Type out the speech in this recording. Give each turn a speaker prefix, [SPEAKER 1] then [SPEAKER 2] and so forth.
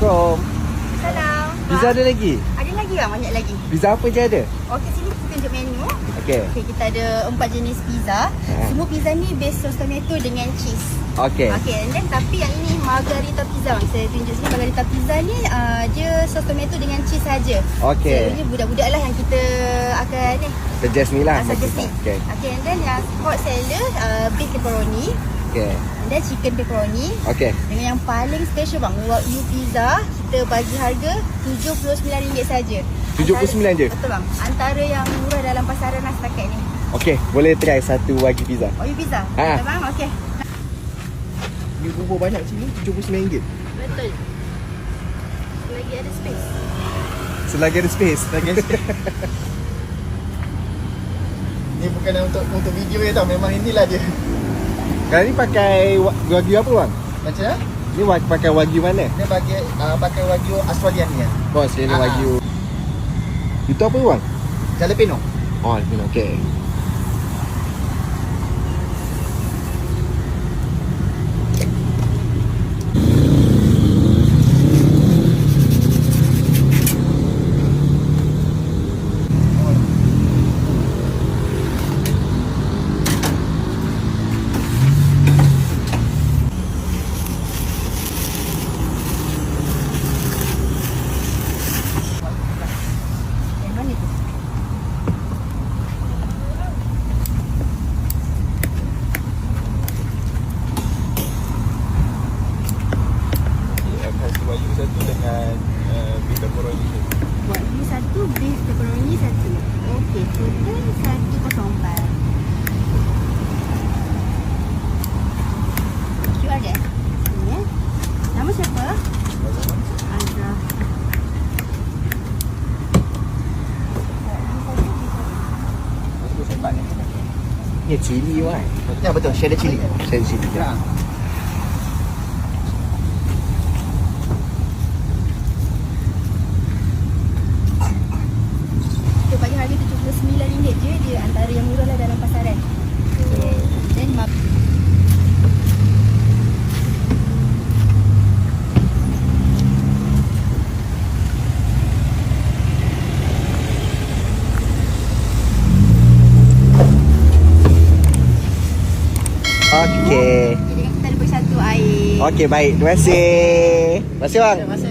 [SPEAKER 1] Assalamualaikum.
[SPEAKER 2] Salam.
[SPEAKER 1] Pizza ada lagi?
[SPEAKER 2] Ada lagi lah, banyak lagi.
[SPEAKER 1] Pizza apa je ada?
[SPEAKER 2] Okey, sini kita tunjuk menu.
[SPEAKER 1] Okey.
[SPEAKER 2] Okey, kita ada 4 jenis pizza. Semua pizza ni base sos tomato dengan cheese.
[SPEAKER 1] Okey.
[SPEAKER 2] Okey, and then tapi yang ini margarita pizza. Saya tunjuk sini margarita pizza ni dia sos tomato dengan cheese saja.
[SPEAKER 1] Okey.
[SPEAKER 2] So, ini budak-budak lah yang kita akan ni.
[SPEAKER 1] Suggest ni lah.
[SPEAKER 2] Suggest ni.
[SPEAKER 1] Okey.
[SPEAKER 2] Okey, and then yang hot seller beef pepperoni.
[SPEAKER 1] Okey.
[SPEAKER 2] And then chicken pepperoni.
[SPEAKER 1] Okey.
[SPEAKER 2] Dengan yang paling special bang, Wagyu pizza, kita bagi harga RM79 saja.
[SPEAKER 1] 79 je?
[SPEAKER 2] Betul bang. Antara yang murah dalam pasaran lah setakat ni.
[SPEAKER 1] Okey, boleh try satu Wagyu pizza.
[SPEAKER 2] Wagyu pizza?
[SPEAKER 1] Ha.
[SPEAKER 2] Betul bang? Okey.
[SPEAKER 1] Ni bubur banyak sini RM79.
[SPEAKER 2] Betul. Lagi ada space.
[SPEAKER 1] Selagi ada space.
[SPEAKER 3] Ni bukan untuk video je tau, memang inilah dia.
[SPEAKER 1] Kalau ni pakai Wagyu apa bang?
[SPEAKER 3] Macam mana?
[SPEAKER 1] Ni pakai Wagyu mana?
[SPEAKER 3] Dia pakai Wagyu Australian ni.
[SPEAKER 1] Bos, ni Wagyu. Itu apa bang?
[SPEAKER 3] Jalapeno.
[SPEAKER 1] Oh, okey.
[SPEAKER 2] Yang mana tu?
[SPEAKER 3] Wagyu satu dengan beef pepperoni.
[SPEAKER 2] Wagyu satu, beef pepperoni satu. Okey, total 104. QR dia? Sini ya. Nama siapa? Azra.
[SPEAKER 1] Ni cili bang.
[SPEAKER 3] Ya betul, share cili.
[SPEAKER 1] Saya cili.
[SPEAKER 3] Ya.
[SPEAKER 2] Kita bagi harga RM79 je. Dia antara yang murah lah dalam pasaran. Okay. Then
[SPEAKER 1] Okey.
[SPEAKER 2] kita ada bagi satu air.
[SPEAKER 1] Okey, baik. Terima kasih. Terima kasih bang.
[SPEAKER 3] Terima kasih.